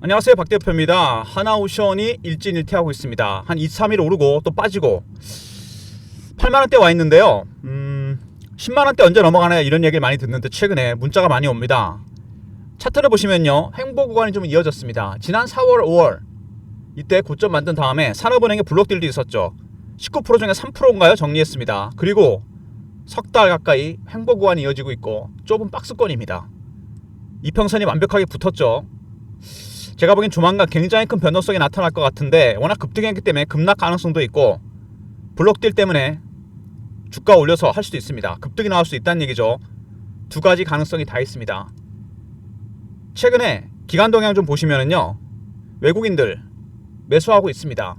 안녕하세요, 박 대표입니다. 하나오션이 일진일퇴하고 있습니다. 한 2, 3일 오르고 또 빠지고 8만원대 와 있는데요. 10만원대 언제 넘어가나 이런 얘기를 많이 듣는데 최근에 문자가 많이 옵니다. 차트를 보시면요, 횡보 구간이 좀 이어졌습니다. 지난 4월, 5월 이때 고점 만든 다음에 산업은행의 블록딜도 있었죠. 19% 중에 3%인가요? 정리했습니다. 그리고 석 달 가까이 횡보 구간이 이어지고 있고 좁은 박스권입니다. 이평선이 완벽하게 붙었죠. 제가 보기엔 조만간 굉장히 큰 변동성이 나타날 것 같은데 워낙 급등했기 때문에 급락 가능성도 있고 블록딜 때문에 주가 올려서 할 수도 있습니다. 급등이 나올 수 있다는 얘기죠. 두 가지 가능성이 다 있습니다. 최근에 기간 동향 좀 보시면은요, 외국인들 매수하고 있습니다.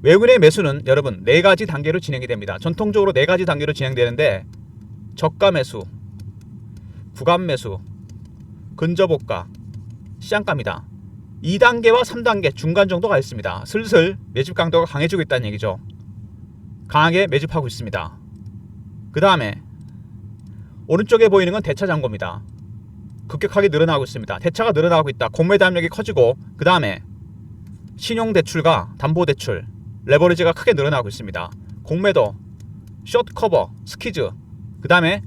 외국인의 매수는 여러분 4가지 단계로 진행이 됩니다. 전통적으로 4가지 단계로 진행되는데 저가 매수, 구간 매수, 근저보가, 시장가입니다. 2단계와 3단계 중간 정도가 있습니다. 슬슬 매집 강도가 강해지고 있다는 얘기죠. 강하게 매집하고 있습니다. 그 다음에 오른쪽에 보이는 건 대차 잔고입니다. 급격하게 늘어나고 있습니다. 대차가 늘어나고 있다. 공매도 압력이 커지고, 그 다음에 신용대출과 담보대출, 레버리지가 크게 늘어나고 있습니다. 공매도, 숏커버, 스키즈, 그 다음에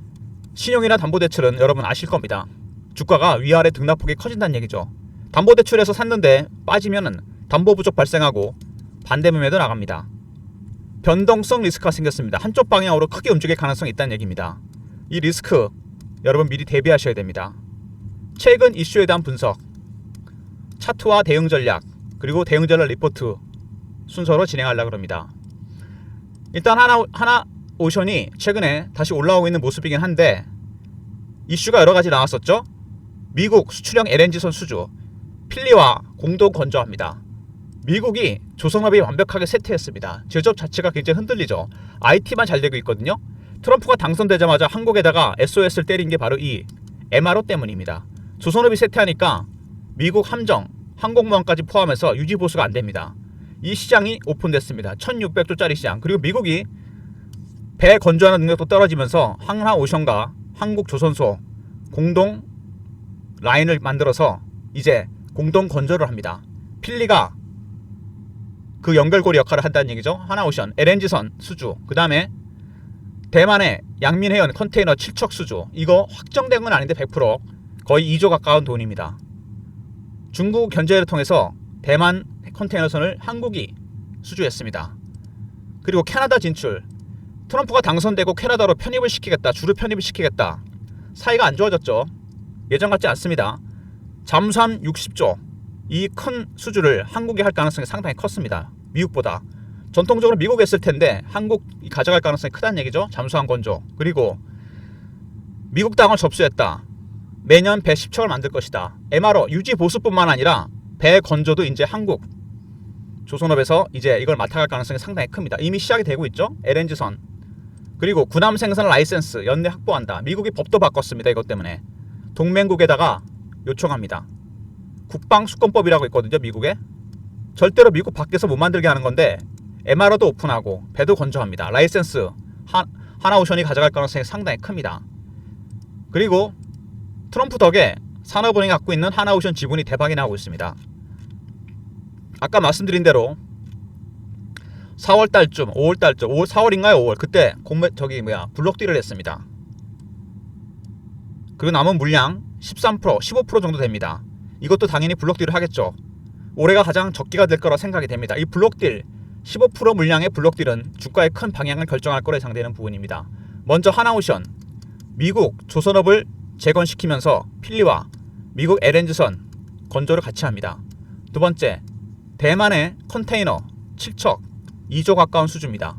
신용이나 담보대출은 여러분 아실 겁니다. 주가가 위아래 등락폭이 커진다는 얘기죠. 담보대출에서 샀는데 빠지면은 담보 부족 발생하고 반대 매매도 나갑니다. 변동성 리스크가 생겼습니다. 한쪽 방향으로 크게 움직일 가능성이 있다는 얘기입니다. 이 리스크 여러분 미리 대비하셔야 됩니다. 최근 이슈에 대한 분석, 차트와 대응 전략, 그리고 대응 전략 리포트 순서로 진행하려고 합니다. 일단 하나오션이 최근에 다시 올라오고 있는 모습이긴 한데 이슈가 여러 가지 나왔었죠. 미국 수출형 LNG선 수주, 필리와 공동 건조합니다. 미국이 조선업이 완벽하게 쇠퇴했습니다. 제조업 자체가 굉장히 흔들리죠. IT만 잘 되고 있거든요. 트럼프가 당선되자마자 한국에다가 SOS를 때린 게 바로 이 MRO 때문입니다. 조선업이 쇠퇴하니까 미국 함정, 항공모함까지 포함해서 유지 보수가 안 됩니다. 이 시장이 오픈됐습니다. 1600조짜리 시장. 그리고 미국이 배 건조하는 능력도 떨어지면서 하나오션과 한국조선소 공동 라인을 만들어서 이제 공동 건조를 합니다. 필리가 그 연결고리 역할을 한다는 얘기죠. 하나오션, LNG선 수주, 그 다음에 대만의 양민해연 컨테이너 7척 수주, 이거 확정된 건 아닌데 100% 거의 2조 가까운 돈입니다. 중국 견제를 통해서 대만 컨테이너선을 한국이 수주했습니다. 그리고 캐나다 진출, 트럼프가 당선되고 캐나다로 편입을 시키겠다, 주류 편입을 시키겠다. 사이가 안 좋아졌죠. 예전 같지 않습니다. 잠수함 60조, 이 큰 수주를 한국이 할 가능성이 상당히 컸습니다. 미국보다. 전통적으로 미국이 했을 텐데 한국이 가져갈 가능성이 크다는 얘기죠. 잠수함 건조. 그리고 미국 땅을 접수했다. 매년 배 10척을 만들 것이다. MRO 유지 보수뿐만 아니라 배 건조도 이제 한국 조선업에서 이제 이걸 맡아갈 가능성이 상당히 큽니다. 이미 시작이 되고 있죠. LNG선. 그리고 군함 생산 라이센스 연내 확보한다. 미국이 법도 바꿨습니다. 이것 때문에. 동맹국에다가 요청합니다. 국방수권법이라고 있거든요. 미국에. 절대로 미국 밖에서 못 만들게 하는 건데 MRO도 오픈하고 배도 건조합니다. 라이센스 하나오션이 가져갈 가능성이 상당히 큽니다. 그리고 트럼프 덕에 산업은행이 갖고 있는 하나오션 지분이 대박이 나고 있습니다. 아까 말씀드린 대로 4월달쯤, 5월달쯤, 4월인가요? 5월 그때 블록딜을 했습니다. 그리고 남은 물량 13%, 15% 정도 됩니다. 이것도 당연히 블록딜을 하겠죠. 올해가 가장 적기가 될 거라 생각이 됩니다. 이 블록딜 15% 물량의 블록딜은 주가의 큰 방향을 결정할 거라 예상되는 부분입니다. 먼저 하나오션, 미국 조선업을 재건시키면서 필리와 미국 LNG선 건조를 같이 합니다. 두 번째, 대만의 컨테이너 7척 2조 가까운 수주입니다.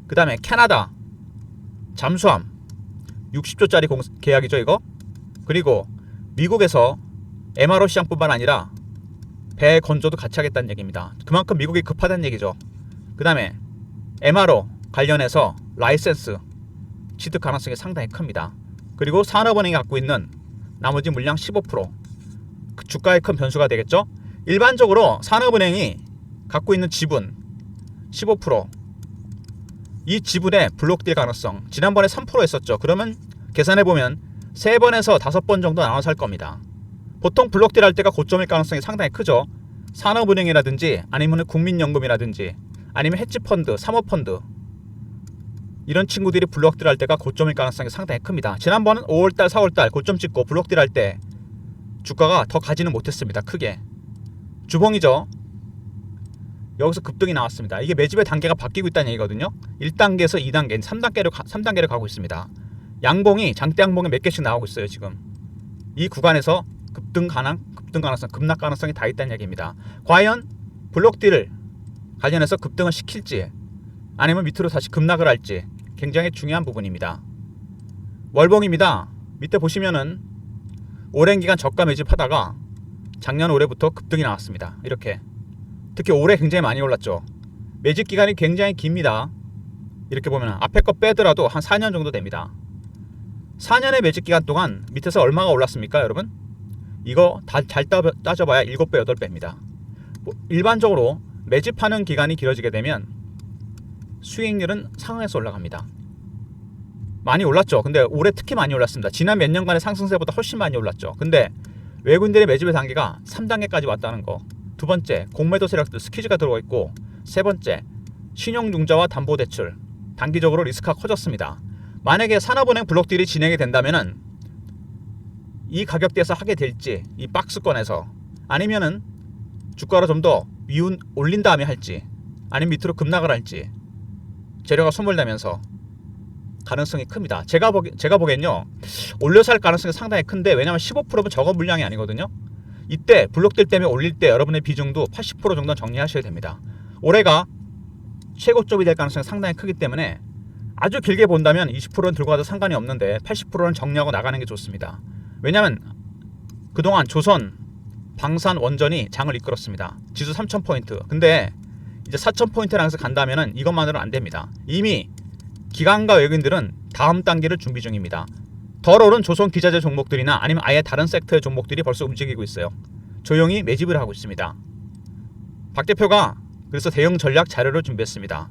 그 다음에 캐나다 잠수함 60조짜리 계약이죠 이거. 그리고 미국에서 MRO 시장뿐만 아니라 배 건조도 같이 하겠다는 얘기입니다. 그만큼 미국이 급하다는 얘기죠. 그 다음에 MRO 관련해서 라이센스 취득 가능성이 상당히 큽니다. 그리고 산업은행이 갖고 있는 나머지 물량 15%, 그 주가의 큰 변수가 되겠죠. 일반적으로 산업은행이 갖고 있는 지분 15%, 이 지분의 블록딜 가능성 지난번에 3% 했었죠. 그러면 계산해보면 3번에서 5번 정도 나눠서 할 겁니다. 보통 블록딜 할 때가 고점일 가능성이 상당히 크죠. 산업은행이라든지 아니면 국민연금이라든지 아니면 헤지펀드, 사모펀드 이런 친구들이 블록딜 할 때가 고점일 가능성이 상당히 큽니다. 지난번은 5월달, 4월달 고점 찍고 블록딜 할 때 주가가 더 가지는 못했습니다. 크게. 주봉이죠. 여기서 급등이 나왔습니다. 이게 매집의 단계가 바뀌고 있다는 얘기거든요. 1단계에서 2단계, 3단계를 가고 있습니다. 양봉이 장대 양봉이 몇 개씩 나오고 있어요. 지금 이 구간에서 급등 가능성, 급락 가능성이 다 있다는 얘기입니다. 과연 블록딜을 관련해서 급등을 시킬지 아니면 밑으로 다시 급락을 할지 굉장히 중요한 부분입니다. 월봉입니다. 밑에 보시면은 오랜 기간 저가 매집하다가 작년 올해부터 급등이 나왔습니다. 이렇게 특히 올해 굉장히 많이 올랐죠. 매집 기간이 굉장히 깁니다. 이렇게 보면 앞에 거 빼더라도 한 4년 정도 됩니다. 4년의 매집 기간 동안 밑에서 얼마가 올랐습니까, 여러분? 이거 잘 따져봐야 7배, 8배입니다. 일반적으로 매집하는 기간이 길어지게 되면 수익률은 상향해서 올라갑니다. 많이 올랐죠. 근데 올해 특히 많이 올랐습니다. 지난 몇 년간의 상승세보다 훨씬 많이 올랐죠. 근데 외국인들의 매집의 단계가 3단계까지 왔다는 거. 두 번째, 공매도 세력들 스퀴즈가 들어가 있고, 세 번째, 신용융자와 담보대출 단기적으로 리스크가 커졌습니다. 만약에 산업은행 블록딜이 진행이 된다면은 이 가격대에서 하게 될지, 이 박스권에서 아니면은 주가를 좀 더 위운 올린 다음에 할지 아니면 밑으로 급락을 할지 재료가 소멸되면서 가능성이 큽니다. 제가 보기엔요 올려서 할 가능성이 상당히 큰데, 왜냐하면 15%면 적은 물량이 아니거든요. 이때 블록딜 때문에 올릴 때 여러분의 비중도 80% 정도는 정리하셔야 됩니다. 올해가 최고점이 될 가능성이 상당히 크기 때문에 아주 길게 본다면 20%는 들고 가도 상관이 없는데 80%는 정리하고 나가는 게 좋습니다. 왜냐하면 그동안 조선, 방산, 원전이 장을 이끌었습니다. 지수 3000포인트. 근데 이제 4000포인트를 향해서 간다면은 이것만으로는 안 됩니다. 이미 기관과 외국인들은 다음 단계를 준비 중입니다. 덜 오른 조선 기자재 종목들이나 아니면 아예 다른 섹터의 종목들이 벌써 움직이고 있어요. 조용히 매집을 하고 있습니다. 박 대표가 그래서 대응 전략 자료를 준비했습니다.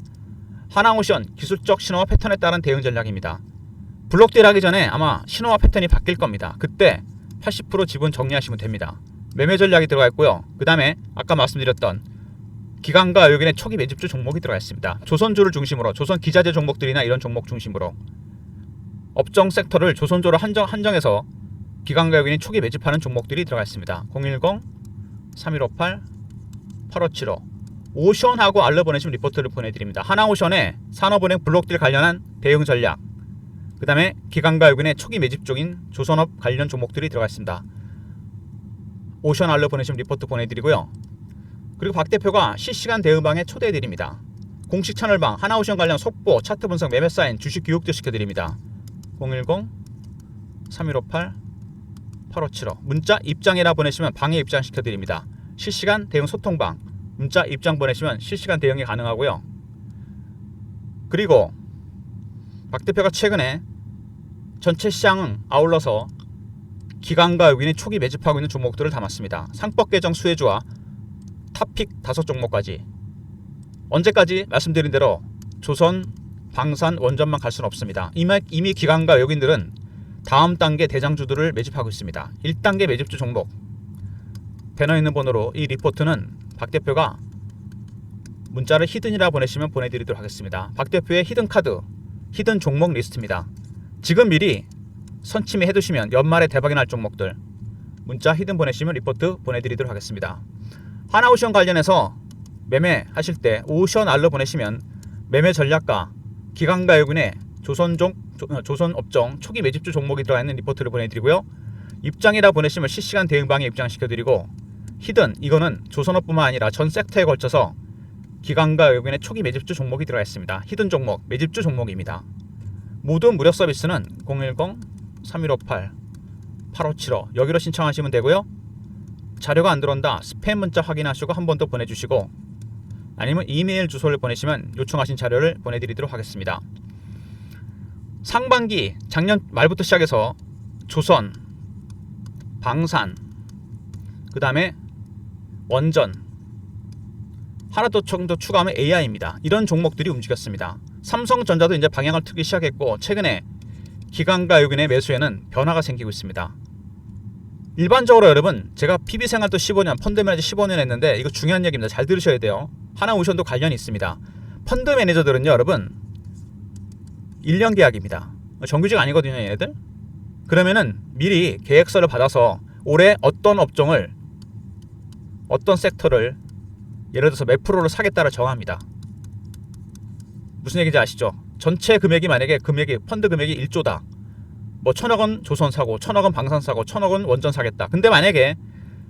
하나오션 기술적 신호와 패턴에 따른 대응 전략입니다. 블록딜 하기 전에 아마 신호와 패턴이 바뀔 겁니다. 그때 80% 지분 정리하시면 됩니다. 매매 전략이 들어가 있고요. 그 다음에 아까 말씀드렸던 기관과 외국인의 초기 매집주 종목이 들어가 있습니다. 조선주를 중심으로, 조선 기자재 종목들이나 이런 종목 중심으로 업종 섹터를 조선주로 한정해서 기관과 외국인이 초기 매집하는 종목들이 들어가 있습니다. 010-3158-8575 오션하고 알려 보내시면 리포트를 보내드립니다. 하나오션에 산업은행 블록딜 관련한 대응 전략, 그 다음에 기관과 외국인의 초기 매집 중인 조선업 관련 종목들이 들어가 있습니다. 오션 알려 보내시면 리포트 보내드리고요. 그리고 박 대표가 실시간 대응방에 초대해드립니다. 공식 채널방 하나오션 관련 속보, 차트 분석, 매매 사인, 주식 교육도 시켜드립니다. 010-3158-8575 문자 입장이라 보내시면 방에 입장시켜드립니다. 실시간 대응 소통방 문자 입장 보내시면 실시간 대응이 가능하고요. 그리고 박 대표가 최근에 전체 시장은 아울러서 기관과 외국인이 초기 매집하고 있는 종목들을 담았습니다. 상법 개정 수혜주와 탑픽 5종목까지. 언제까지? 말씀드린 대로 조선, 방산, 원전만 갈 수는 없습니다. 이미 기관과 외국인들은 다음 단계 대장주들을 매집하고 있습니다. 1단계 매집주 종목 배너 있는 번호로 이 리포트는 박 대표가 문자를 히든이라 보내시면 보내드리도록 하겠습니다. 박 대표의 히든 카드, 히든 종목 리스트입니다. 지금 미리 선침해 해두시면 연말에 대박이 날 종목들 문자 히든 보내시면 리포트 보내드리도록 하겠습니다. 하나오션 관련해서 매매하실 때 오션 알러 보내시면 매매 전략과 기관과 외국인의 조선업종 초기 매집주 종목이 들어가 있는 리포트를 보내드리고요. 입장이라 보내시면 실시간 대응방에 입장시켜드리고, 히든 이거는 조선업뿐만 아니라 전 섹터에 걸쳐서 기관과 외국인의 초기 매집주 종목이 들어가 있습니다. 히든 종목, 매집주 종목입니다. 모든 무료 서비스는 010-3158-8575 여기로 신청하시면 되고요. 자료가 안 들어온다 스팸 문자 확인하시고 한 번 더 보내주시고, 아니면 이메일 주소를 보내시면 요청하신 자료를 보내드리도록 하겠습니다. 상반기 작년 말부터 시작해서 조선, 방산, 그 다음에 원전, 하나 더 정도 추가하면 AI입니다. 이런 종목들이 움직였습니다. 삼성전자도 이제 방향을 트기 시작했고, 최근에 기관과 외국인의 매수에는 변화가 생기고 있습니다. 일반적으로 여러분, 제가 PB 생활도 15년, 펀드 매니저 15년 했는데 이거 중요한 얘기입니다. 잘 들으셔야 돼요. 하나오션도 관련이 있습니다. 펀드 매니저들은요, 여러분 1년 계약입니다. 정규직 아니거든요, 얘네들. 그러면은 미리 계획서를 받아서 올해 어떤 업종을, 어떤 섹터를 예를 들어서 몇 프로를 사겠다를 정합니다. 무슨 얘기인지 아시죠? 전체 금액이 만약에 펀드 금액이 1조다. 뭐 1,000억원 조선 사고 1,000억원 방산 사고 1,000억원 원전 사겠다. 근데 만약에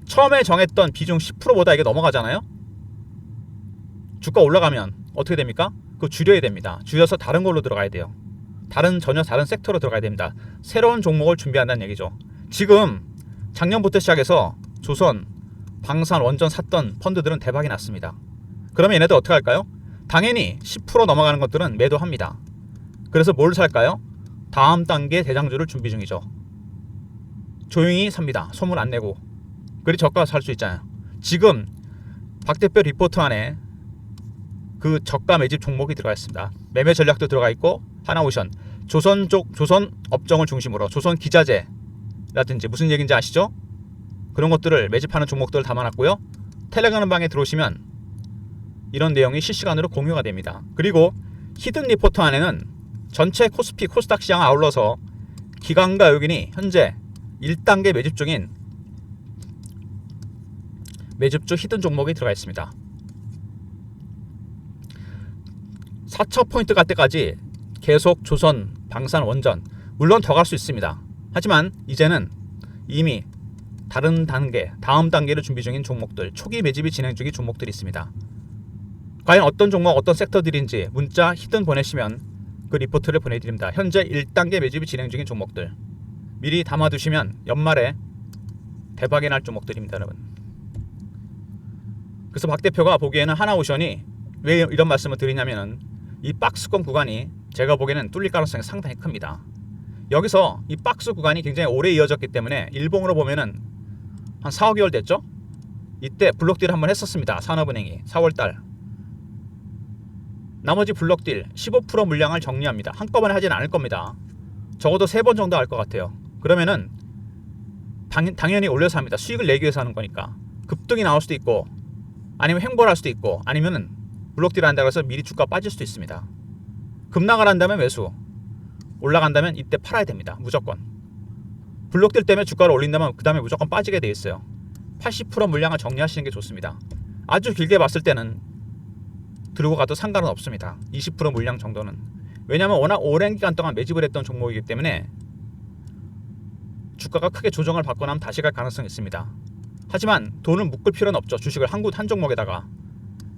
처음에 정했던 비중 10%보다 이게 넘어가잖아요. 주가 올라가면 어떻게 됩니까? 그거 줄여야 됩니다. 줄여서 다른 걸로 들어가야 돼요. 전혀 다른 섹터로 들어가야 됩니다. 새로운 종목을 준비한다는 얘기죠. 지금 작년부터 시작해서 조선, 방산, 원전 샀던 펀드들은 대박이 났습니다. 그러면 얘네들 어떻게 할까요? 당연히 10% 넘어가는 것들은 매도합니다. 그래서 뭘 살까요? 다음 단계 대장주를 준비 중이죠. 조용히 삽니다. 소문 안 내고. 그리 저가 살 수 있잖아요. 지금 박 대표 리포트 안에 그 저가 매집 종목이 들어가 있습니다. 매매 전략도 들어가 있고, 하나오션, 조선 업종을 중심으로 조선 기자재라든지 무슨 얘기인지 아시죠? 그런 것들을 매집하는 종목들을 담아놨고요. 텔레그램 방에 들어오시면 이런 내용이 실시간으로 공유가 됩니다. 그리고 히든 리포트 안에는 전체 코스피, 코스닥 시장 아울러서 기관과 외국인이 현재 1단계 매집 중인 매집주 히든 종목이 들어가 있습니다. 4,000포인트 갈 때까지 계속 조선, 방산, 원전, 물론 더 갈 수 있습니다. 하지만 이제는 이미 다른 단계, 다음 단계를 준비 중인 종목들, 초기 매집이 진행 중인 종목들이 있습니다. 과연 어떤 종목, 어떤 섹터들인지 문자 히든 보내시면 그 리포트를 보내드립니다. 현재 1단계 매집이 진행 중인 종목들 미리 담아두시면 연말에 대박이 날 종목들입니다, 여러분. 그래서 박 대표가 보기에는 하나오션이 왜 이런 말씀을 드리냐면은 이 박스권 구간이 제가 보기에는 뚫릴 가능성이 상당히 큽니다. 여기서 이 박스 구간이 굉장히 오래 이어졌기 때문에 일봉으로 보면은 한 4, 5개월 됐죠? 이때 블록딜을 한번 했었습니다. 산업은행이 4월달. 나머지 블록딜 15% 물량을 정리합니다. 한꺼번에 하진 않을 겁니다. 적어도 3번 정도 할 것 같아요. 그러면은 당연히 올려서 합니다. 수익을 내기 위해서 하는 거니까. 급등이 나올 수도 있고, 아니면 횡보할 수도 있고, 아니면은 블록딜을 한다고 해서 미리 주가 빠질 수도 있습니다. 급락을 한다면 매수, 올라간다면 이때 팔아야 됩니다. 무조건. 블록딜 때문에 주가를 올린다면 그 다음에 무조건 빠지게 돼 있어요. 80% 물량을 정리하시는 게 좋습니다. 아주 길게 봤을 때는 들고 가도 상관은 없습니다. 20% 물량 정도는. 왜냐하면 워낙 오랜 기간 동안 매집을 했던 종목이기 때문에 주가가 크게 조정을 받거나 하면 다시 갈 가능성이 있습니다. 하지만 돈을 묶을 필요는 없죠. 주식을 한 종목에다가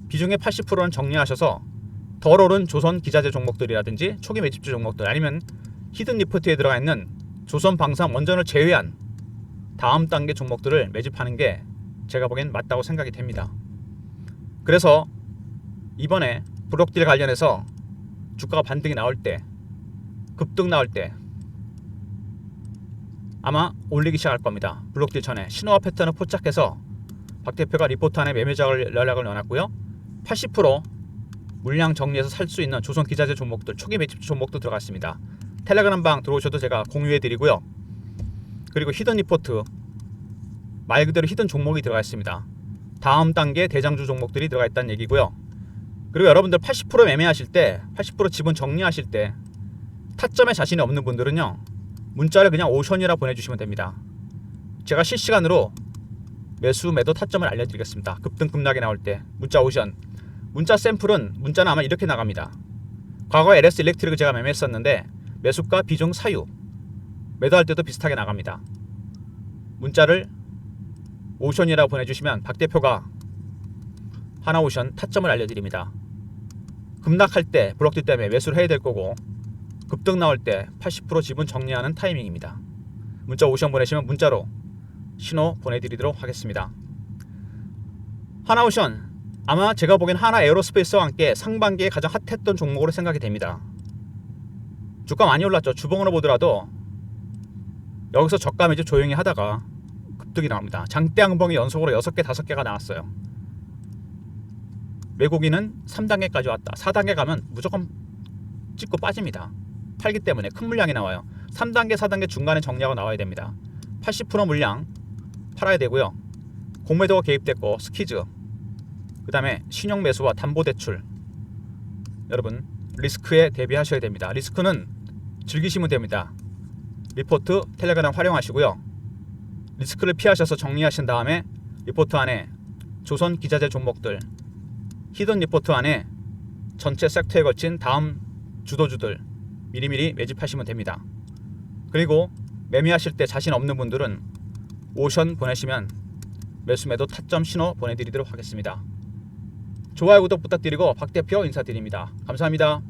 비중의 80%는 정리하셔서 덜 오른 조선 기자재 종목들이라든지 초기 매집주 종목들, 아니면 히든 리포트에 들어가 있는 조선, 방산, 원전을 제외한 다음 단계 종목들을 매집하는 게 제가 보기엔 맞다고 생각이 됩니다. 그래서 이번에 블록딜 관련해서 주가가 반등이 나올 때, 급등 나올 때 아마 올리기 시작할 겁니다. 블록딜 전에 신호와 패턴을 포착해서 박 대표가 리포트 안에 매매 전략을 넣어놨고요. 80% 물량 정리해서 살 수 있는 조선 기자재 종목들, 초기 매집 종목도 들어갔습니다. 텔레그램 방 들어오셔도 제가 공유해드리고요. 그리고 히든 리포트, 말 그대로 히든 종목이 들어가 있습니다. 다음 단계 대장주 종목들이 들어가 있다는 얘기고요. 그리고 여러분들 80% 매매하실 때, 80% 지분 정리하실 때 타점에 자신이 없는 분들은요, 문자를 그냥 오션이라 보내주시면 됩니다. 제가 실시간으로 매수, 매도 타점을 알려드리겠습니다. 급등, 급락이 나올 때 문자 오션. 문자 샘플은, 문자는 아마 이렇게 나갑니다. 과거 LS 일렉트릭을 제가 매매했었는데 매수가, 비중, 사유, 매도할 때도 비슷하게 나갑니다. 문자를 오션이라고 보내주시면 박 대표가 하나오션 타점을 알려드립니다. 급락할 때 블록딜 때문에 매수를 해야 될 거고, 급등 나올 때 80% 지분 정리하는 타이밍입니다. 문자 오션 보내시면 문자로 신호 보내드리도록 하겠습니다. 하나오션, 아마 제가 보기엔 하나 에어로스페이스와 함께 상반기에 가장 핫했던 종목으로 생각이 됩니다. 주가 많이 올랐죠. 주봉으로 보더라도 여기서 저가 매집 조용히 하다가 급등이 나옵니다. 장대 양봉이 연속으로 6개, 5개가 나왔어요. 외국인은 3단계까지 왔다. 4단계 가면 무조건 찍고 빠집니다. 팔기 때문에 큰 물량이 나와요. 3단계, 4단계 중간에 정리하고 나와야 됩니다. 80% 물량 팔아야 되고요. 공매도가 개입됐고 스키즈, 그 다음에 신용 매수와 담보대출, 여러분 리스크에 대비하셔야 됩니다. 리스크는 즐기시면 됩니다. 리포트 텔레그램 활용하시고요. 리스크를 피하셔서 정리하신 다음에 리포트 안에 조선 기자재 종목들, 히든 리포트 안에 전체 섹터에 걸친 다음 주도주들 미리미리 매집하시면 됩니다. 그리고 매매하실 때 자신 없는 분들은 오션 보내시면 매수매도 타점 신호 보내드리도록 하겠습니다. 좋아요, 구독 부탁드리고 박 대표 인사드립니다. 감사합니다.